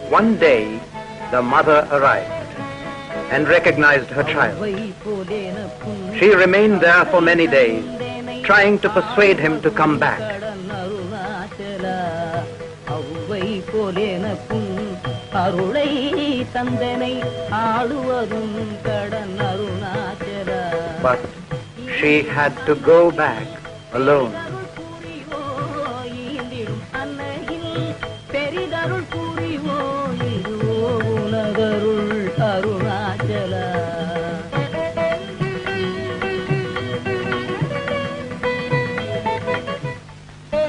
One day, the mother arrived and recognized her child. She remained there for many days, trying to persuade him to come back. But she had to go back alone.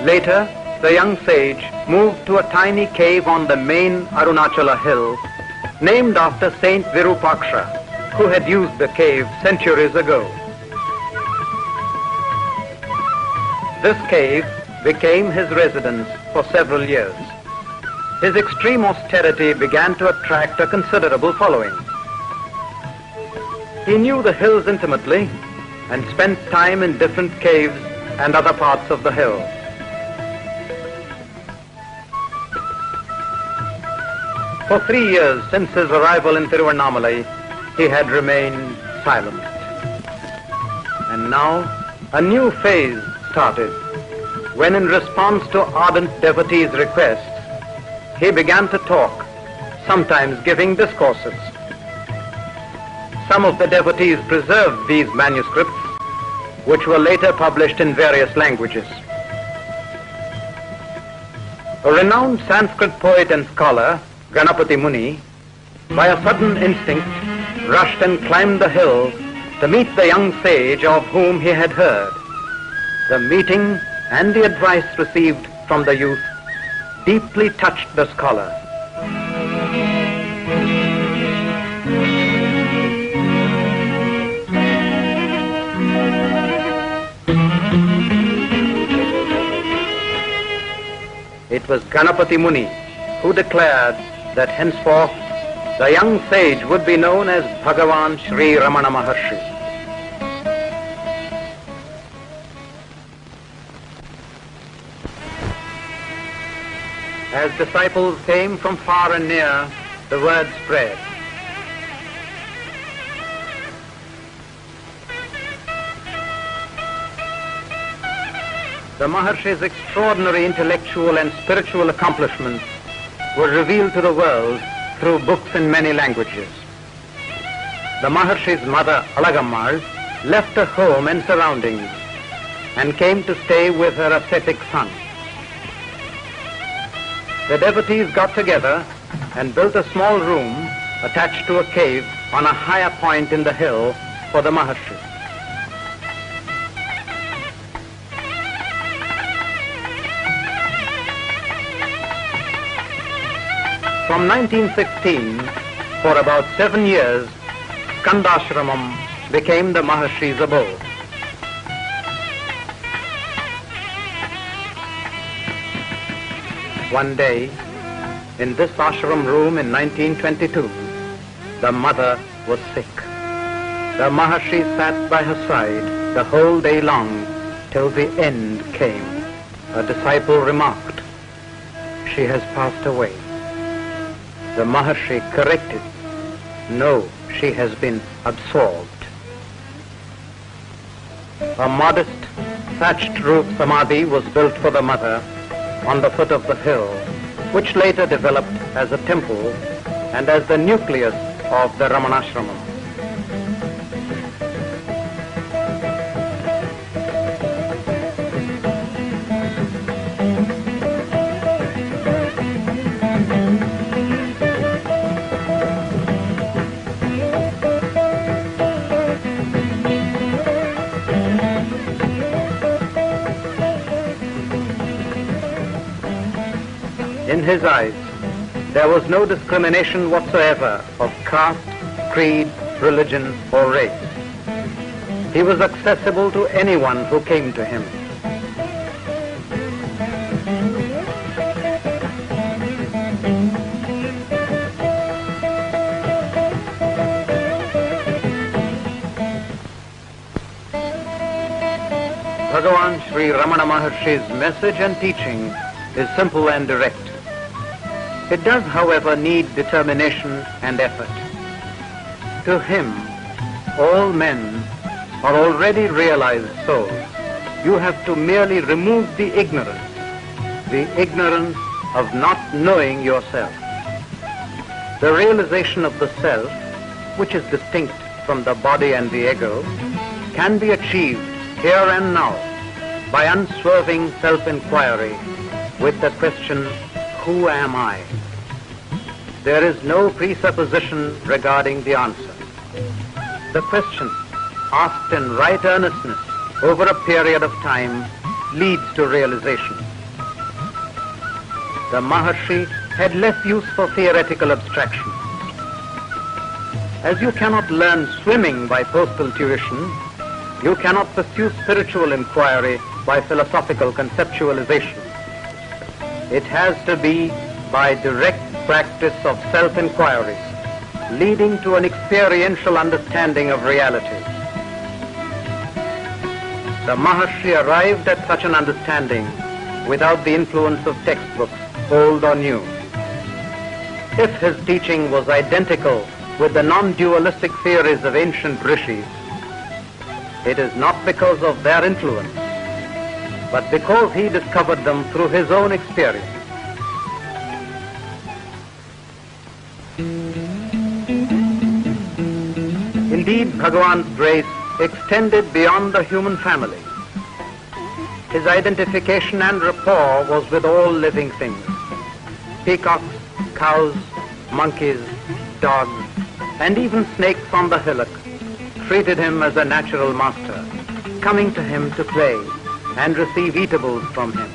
Later, the young sage moved to a tiny cave on the main Arunachala hill, named after Saint Virupaksha, who had used the cave centuries ago. This cave became his residence for several years. His extreme austerity began to attract a considerable following. He knew the hills intimately and spent time in different caves and other parts of the hill. For 3 years since his arrival in Tiruvannamalai, he had remained silent. And now a new phase started, when in response to ardent devotees' requests, he began to talk, sometimes giving discourses. Some of the devotees preserved these manuscripts, which were later published in various languages. A renowned Sanskrit poet and scholar, Ganapati Muni, by a sudden instinct, rushed and climbed the hill to meet the young sage of whom he had heard. The meeting and the advice received from the youth deeply touched the scholar. It was Ganapati Muni who declared that henceforth the young sage would be known as Bhagavan Sri Ramana Maharshi. As disciples came from far and near, the word spread. The Maharshi's extraordinary intellectual and spiritual accomplishments were revealed to the world through books in many languages. The Maharshi's mother, Alagammal, left her home and surroundings and came to stay with her ascetic son. The devotees got together and built a small room attached to a cave on a higher point in the hill for the Maharshi. From 1916, for about 7 years, Skandashramam became the Maharshi's abode. One day, in this ashram room in 1922, the mother was sick. The Maharshi sat by her side the whole day long till the end came. A disciple remarked, "She has passed away." The Maharshi corrected, "No, she has been absorbed." A modest thatched roof samadhi was built for the mother on the foot of the hill, which later developed as a temple and as the nucleus of the Ramanashramam. In his eyes, there was no discrimination whatsoever of caste, creed, religion, or race. He was accessible to anyone who came to him. Bhagavan Sri Ramana Maharshi's message and teaching is simple and direct. It does, however, need determination and effort. To him, all men are already realized souls. You have to merely remove the ignorance of not knowing yourself. The realization of the self, which is distinct from the body and the ego, can be achieved here and now by unswerving self-inquiry with the question, who am I? There is no presupposition regarding the answer. The question, asked in right earnestness over a period of time, leads to realization. The Maharshi had less use for theoretical abstraction. As you cannot learn swimming by postal tuition, you cannot pursue spiritual inquiry by philosophical conceptualization. It has to be by direct practice of self-inquiry, leading to an experiential understanding of reality. The Maharshi arrived at such an understanding without the influence of textbooks, old or new. If his teaching was identical with the non-dualistic theories of ancient rishis, it is not because of their influence, but because he discovered them through his own experience. Indeed, Bhagavan's grace extended beyond the human family. His identification and rapport was with all living things. Peacocks, cows, monkeys, dogs, and even snakes on the hillock treated him as a natural master, coming to him to play and receive eatables from him.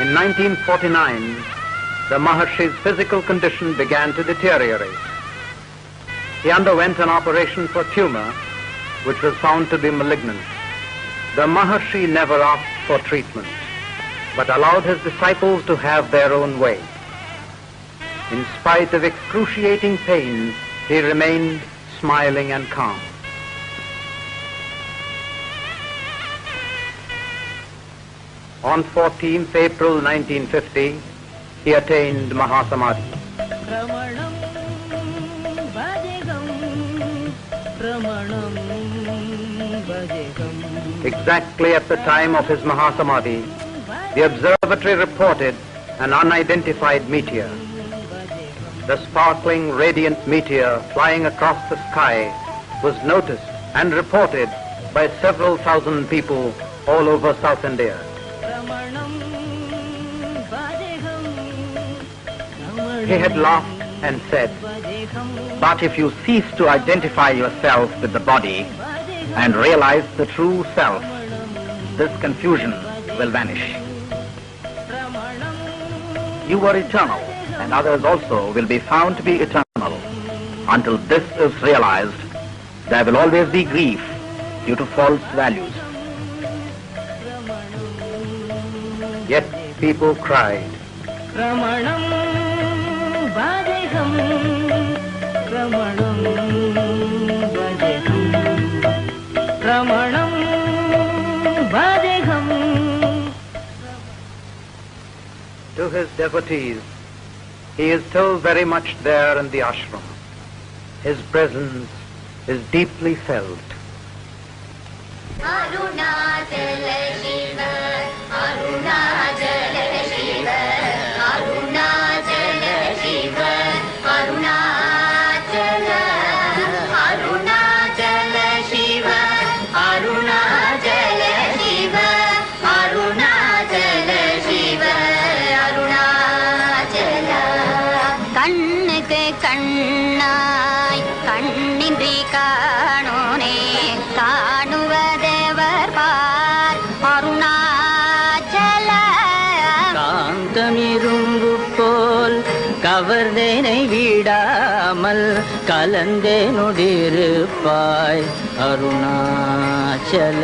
In 1949, the Maharshi's physical condition began to deteriorate. He underwent an operation for tumor, which was found to be malignant. The Maharshi never asked for treatment, but allowed his disciples to have their own way. In spite of excruciating pain, he remained smiling and calm. On 14th April 1950, he attained Mahasamadhi. Exactly at the time of his Mahasamadhi, the observatory reported an unidentified meteor. The sparkling, radiant meteor flying across the sky was noticed and reported by several thousand people all over South India. He had laughed and said, "But if you cease to identify yourself with the body and realize the true self, this confusion will vanish. You are eternal, and others also will be found to be eternal. Until this is realized, there will always be grief due to false values." Yet people cried, "Ramanam Bhadeham, Ramanam Bhadeham, Ramanam Bhadeham." To his devotees, he is still very much there in the ashram. His presence is deeply felt. Arunachala Shiva, Arunachala Shiva, Arunachala Shiva, Arunachala, Arunachala Shiva, Arunachala Shiva, Arunachala Shiva, Arunachala. Kannuku kannai, kannindri kaanone, kaanuvadevar paar, Arunachala. Kaantamirungu pol, கவர்தேனை விடாமல் கலந்தே நொடிருப்பாய் அருணாச்சல.